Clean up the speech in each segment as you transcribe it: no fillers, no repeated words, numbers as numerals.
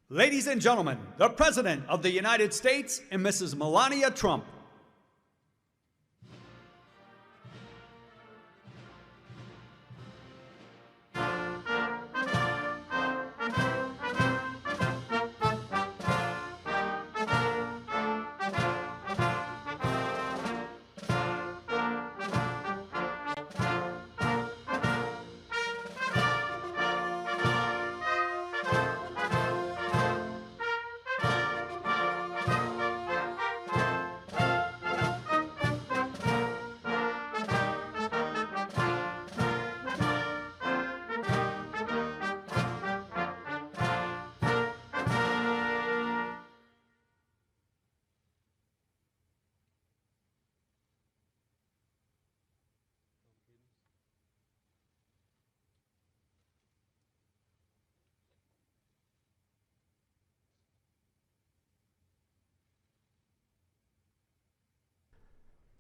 Ladies and gentlemen, the President of the United States and Mrs. Melania Trump.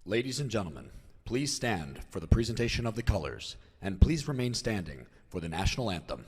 Ladies and gentlemen, please stand for the presentation of the colors, and please remain standing for the national anthem.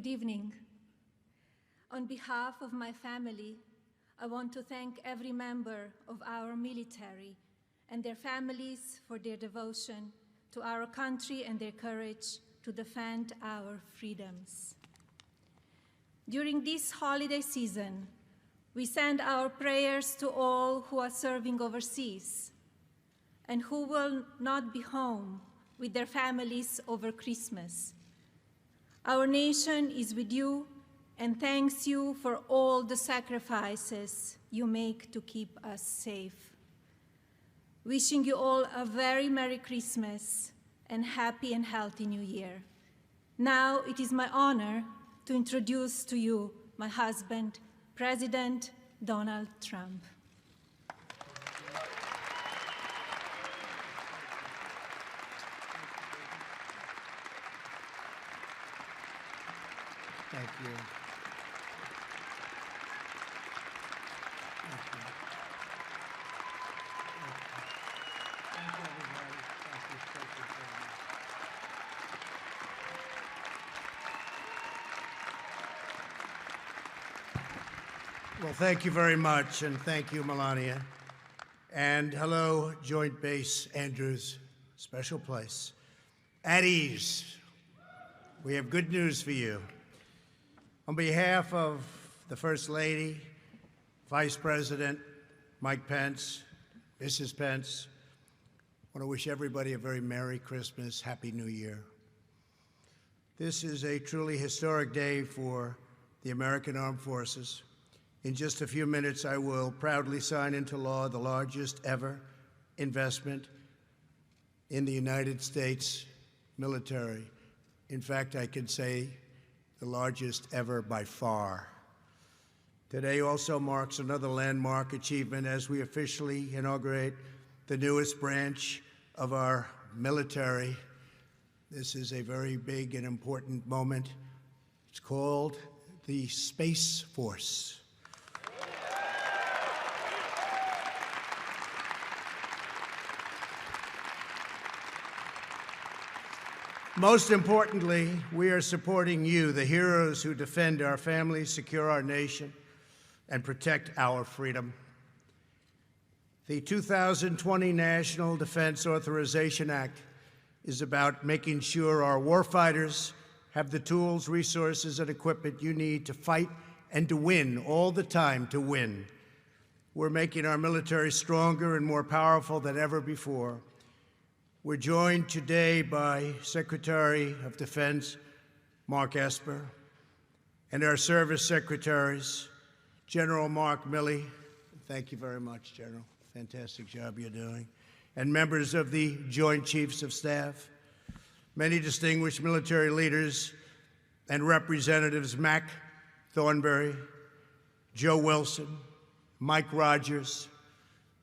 Good evening. On behalf of my family, I want to thank every member of our military and their families for their devotion to our country and their courage to defend our freedoms. During this holiday season, we send our prayers to all who are serving overseas and who will not be home with their families over Christmas. Our nation is with you and thanks you for all the sacrifices you make to keep us safe. Wishing you all a very Merry Christmas and happy and healthy New Year. Now it is my honor to introduce to you my husband, President Donald Trump. Thank you. Well, thank you very much, and thank you, Melania. And hello, Joint Base Andrews, special place. At ease. We have good news for you. On behalf of the First Lady, Vice President Mike Pence, Mrs. Pence, I want to wish everybody a very Merry Christmas, Happy New Year. This is a truly historic day for the American Armed Forces. In just a few minutes, I will proudly sign into law the largest ever investment in the United States military. In fact, I can say the largest ever by far. Today also marks another landmark achievement as we officially inaugurate the newest branch of our military. This is a very big and important moment. It's called the Space Force. Most importantly, we are supporting you, the heroes who defend our families, secure our nation, and protect our freedom. The 2020 National Defense Authorization Act is about making sure our warfighters have the tools, resources, and equipment you need to fight and to win, all the time to win. We're making our military stronger and more powerful than ever before. We're joined today by Secretary of Defense Mark Esper and our service secretaries, General Mark Milley. Thank you very much, General. Fantastic job you're doing. And members of the Joint Chiefs of Staff, many distinguished military leaders and representatives, Mac Thornberry, Joe Wilson, Mike Rogers,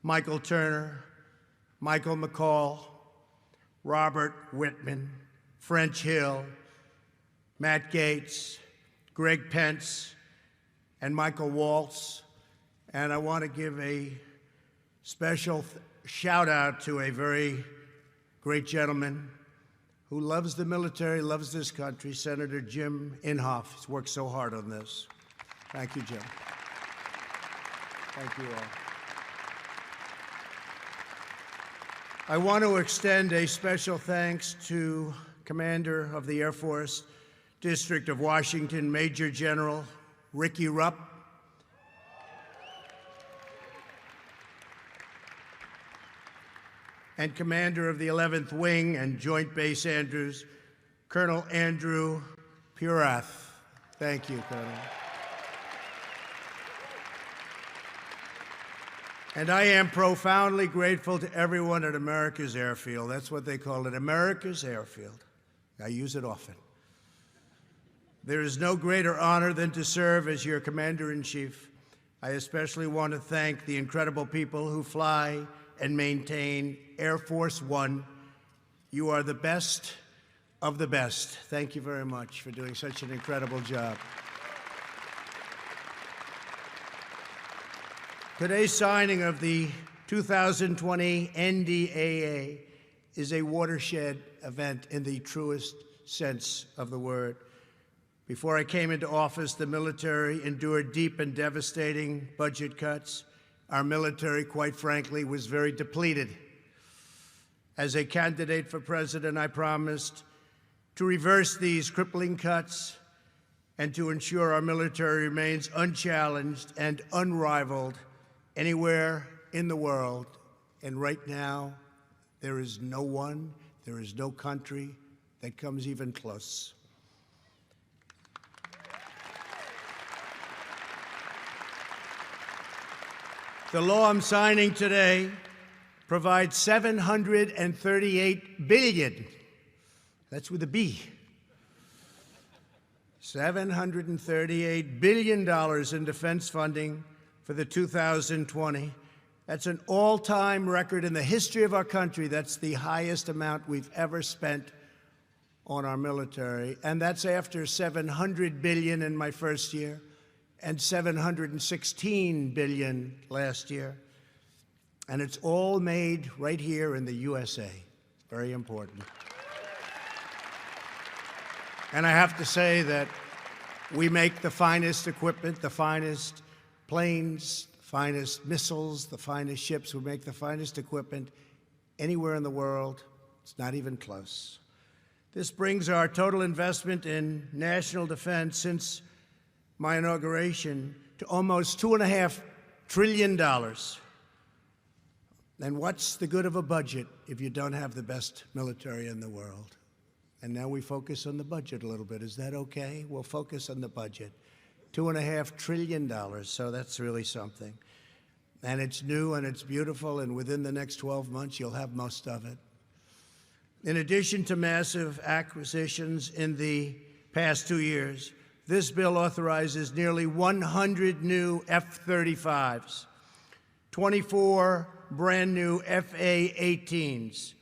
Michael Turner, Michael McCall, Robert Whitman, French Hill, Matt Gaetz, Greg Pence, and Michael Waltz. And I want to give a special shout out to a very great gentleman who loves the military, loves this country, Senator Jim Inhofe. He's worked so hard on this. Thank you, Jim. Thank you all. I want to extend a special thanks to Commander of the Air Force, District of Washington, Major General Ricky Rupp, and Commander of the 11th Wing and Joint Base Andrews, Colonel Andrew Purath. Thank you, Colonel. And I am profoundly grateful to everyone at America's Airfield. That's what they call it, America's Airfield. I use it often. There is no greater honor than to serve as your Commander-in-Chief. I especially want to thank the incredible people who fly and maintain Air Force One. You are the best of the best. Thank you very much for doing such an incredible job. Today's signing of the 2020 NDAA is a watershed event in the truest sense of the word. Before I came into office, the military endured deep and devastating budget cuts. Our military, quite frankly, was very depleted. As a candidate for president, I promised to reverse these crippling cuts and to ensure our military remains unchallenged and unrivaled anywhere in the world. And right now, there is no one, there is no country that comes even close. The law I'm signing today provides $738 billion. That's with a B. $738 billion in defense funding for the 2020. That's an all-time record in the history of our country. That's the highest amount we've ever spent on our military. And that's after $700 billion in my first year and $716 billion last year. And it's all made right here in the USA. It's very important. And I have to say that we make the finest equipment, the finest planes, the finest missiles, the finest ships. We make the finest equipment anywhere in the world. It's not even close. This brings our total investment in national defense since my inauguration to almost $2.5 trillion. And what's the good of a budget if you don't have the best military in the world? And now we focus on the budget a little bit. Is that okay? We'll focus on the budget. $2.5 trillion, so that's really something. And it's new and it's beautiful, and within the next 12 months, you'll have most of it. In addition to massive acquisitions in the past 2 years, this bill authorizes nearly 100 new F-35s, 24 brand new FA-18s,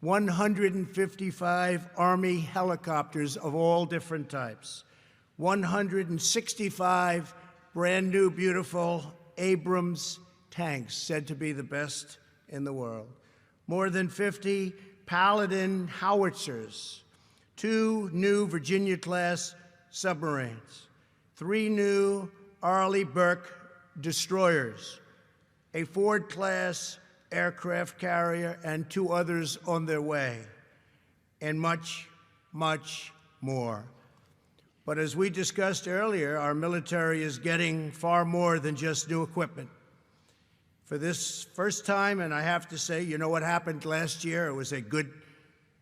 155 Army helicopters of all different types, 165 brand new beautiful Abrams tanks, said to be the best in the world, more than 50 Paladin howitzers, 2 new Virginia-class submarines, 3 new Arleigh Burke destroyers, a Ford-class aircraft carrier, and 2 others on their way, and much, much more. But as we discussed earlier, our military is getting far more than just new equipment. For this first time, and I have to say, you know what happened last year? It was a good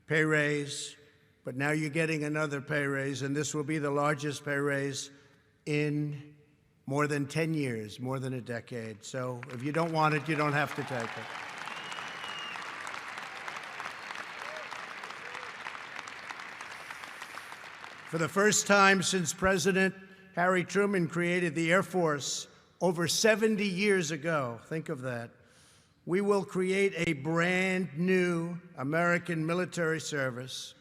pay raise, but now you're getting another pay raise, and this will be the largest pay raise in more than 10 years, more than a decade. So if you don't want it, you don't have to take it. For the first time since President Harry Truman created the Air Force over 70 years ago, think of that, we will create a brand new American military service.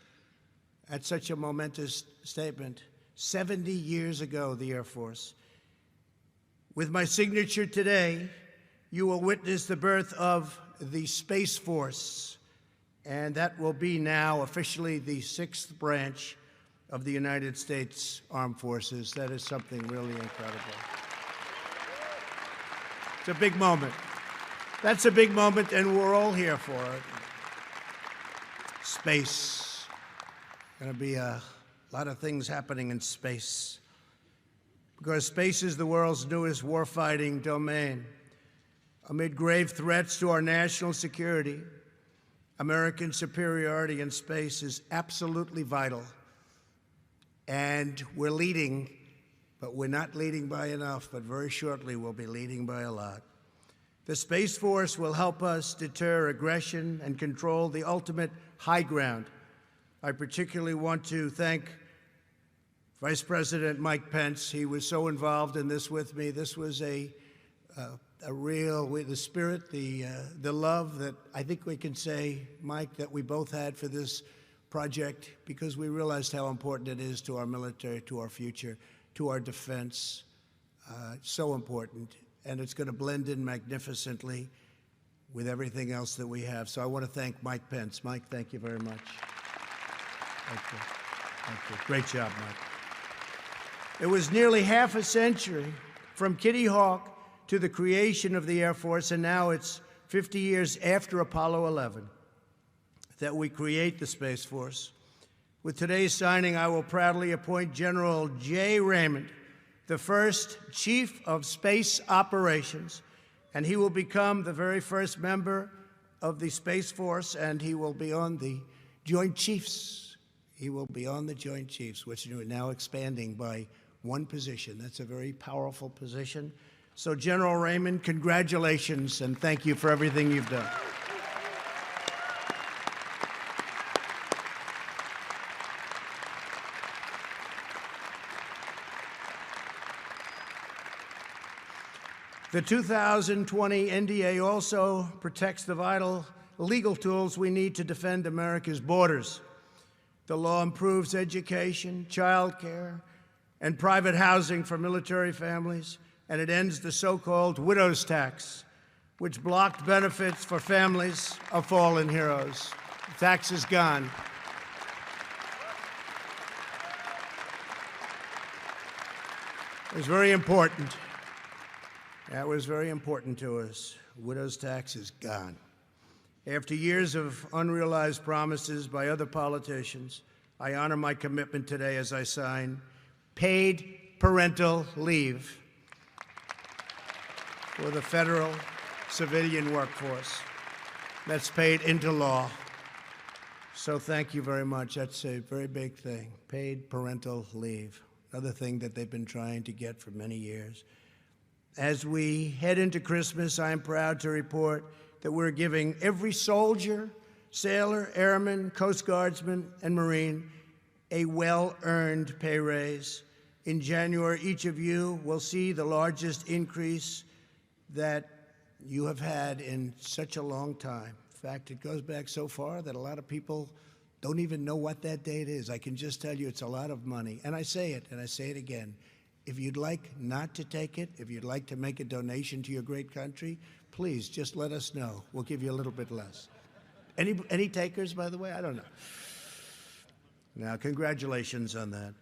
That's such a momentous statement. 70 years ago, the Air Force. With my signature today, you will witness the birth of the Space Force, and that will be now officially the 6th branch of the United States Armed Forces. That is something really incredible. It's a big moment. That's a big moment, and we're all here for it. Space. Going to be a lot of things happening in space, because space is the world's newest warfighting domain. Amid grave threats to our national security, American superiority in space is absolutely vital. And we're leading, but we're not leading by enough, but very shortly we'll be leading by a lot. The Space Force will help us deter aggression and control the ultimate high ground. I particularly want to thank Vice President Mike Pence. He was so involved in this with me. This was a real, the spirit, the love that I think we can say, Mike, that we both had for this project, because we realized how important it is to our military, to our future, to our defense. So important. And it's going to blend in magnificently with everything else that we have. So I want to thank Mike Pence. Mike, thank you very much. Thank you. Thank you. Great job, Mike. It was nearly half a century from Kitty Hawk to the creation of the Air Force, and now it's 50 years after Apollo 11 that we create the Space Force. With today's signing, I will proudly appoint General J. Raymond, the first Chief of Space Operations, and he will become the very first member of the Space Force, and he will be on the Joint Chiefs. He will be on the Joint Chiefs, which are now expanding by one position. That's a very powerful position. So, General Raymond, congratulations, and thank you for everything you've done. The 2020 NDA also protects the vital legal tools we need to defend America's borders. The law improves education, childcare, and private housing for military families, and it ends the so-called widow's tax, which blocked benefits for families of fallen heroes. The tax is gone. It was very important. That was very important to us. Widow's tax is gone. After years of unrealized promises by other politicians, I honor my commitment today as I sign paid parental leave for the federal civilian workforce. That's paid into law. So thank you very much. That's a very big thing. Paid parental leave, another thing that they've been trying to get for many years. As we head into Christmas, I am proud to report that we're giving every soldier, sailor, airman, Coast Guardsman, and Marine a well-earned pay raise. In January, each of you will see the largest increase that you have had in such a long time. In fact, it goes back so far that a lot of people don't even know what that date is. I can just tell you it's a lot of money. And I say it, and I say it again. If you'd like not to take it, if you'd like to make a donation to your great country, please just let us know. We'll give you a little bit less. Any takers, by the way? I don't know. Now, congratulations on that.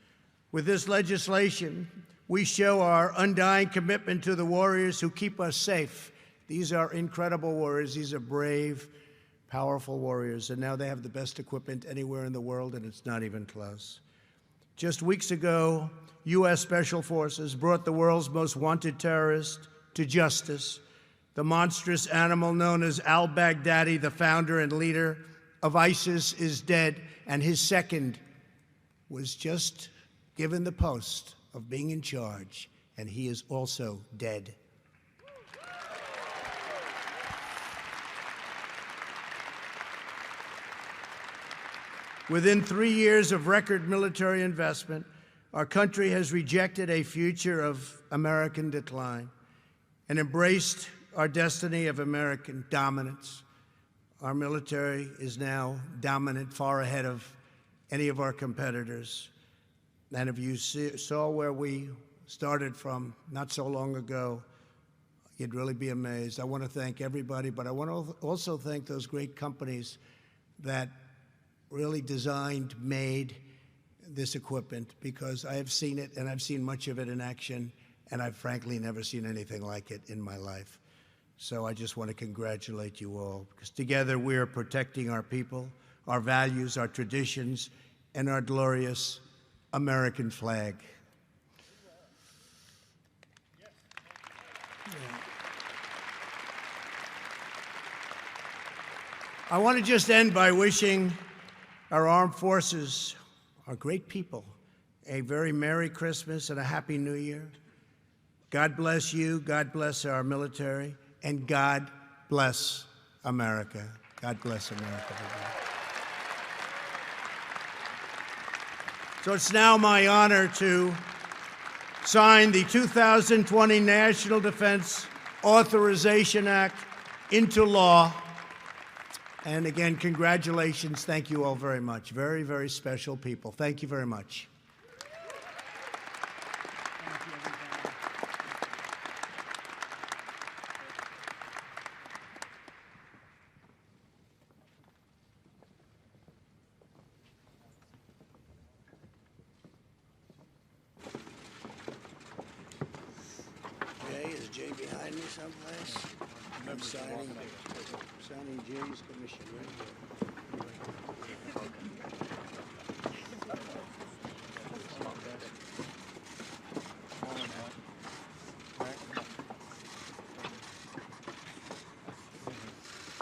With this legislation, we show our undying commitment to the warriors who keep us safe. These are incredible warriors. These are brave, powerful warriors, and now they have the best equipment anywhere in the world, and it's not even close. Just weeks ago, U.S. Special Forces brought the world's most wanted terrorist to justice. The monstrous animal known as al-Baghdadi, the founder and leader of ISIS, is dead, and his second was just given the post of being in charge, and he is also dead. Within 3 years of record military investment, our country has rejected a future of American decline and embraced our destiny of American dominance. Our military is now dominant, far ahead of any of our competitors. And if you saw where we started from not so long ago, you'd really be amazed. I want to thank everybody, but I want to also thank those great companies that really designed, made this equipment, because I have seen it, and I've seen much of it in action, and I've frankly never seen anything like it in my life. So I just want to congratulate you all, because together we are protecting our people, our values, our traditions, and our glorious American flag. I want to just end by wishing our armed forces, our great people, a very Merry Christmas and a Happy New Year. God bless you, God bless our military, and God bless America. God bless America. So it's now my honor to sign the 2020 National Defense Authorization Act into law. And again, congratulations. Thank you all very much. Very, very special people. Thank you very much. Jay, is Jay behind me someplace? I'm signing Jay's commission right here.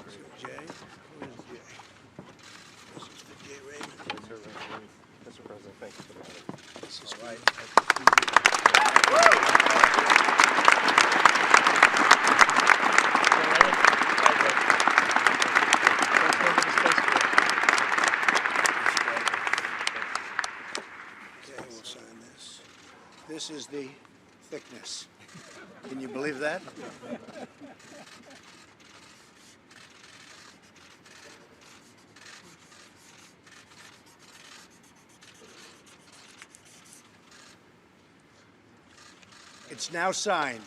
So Jay, who is Jay? This is for Jay Raymond. Mr. President, thank you for that. This is right. the thickness. Can you believe that? It's now signed.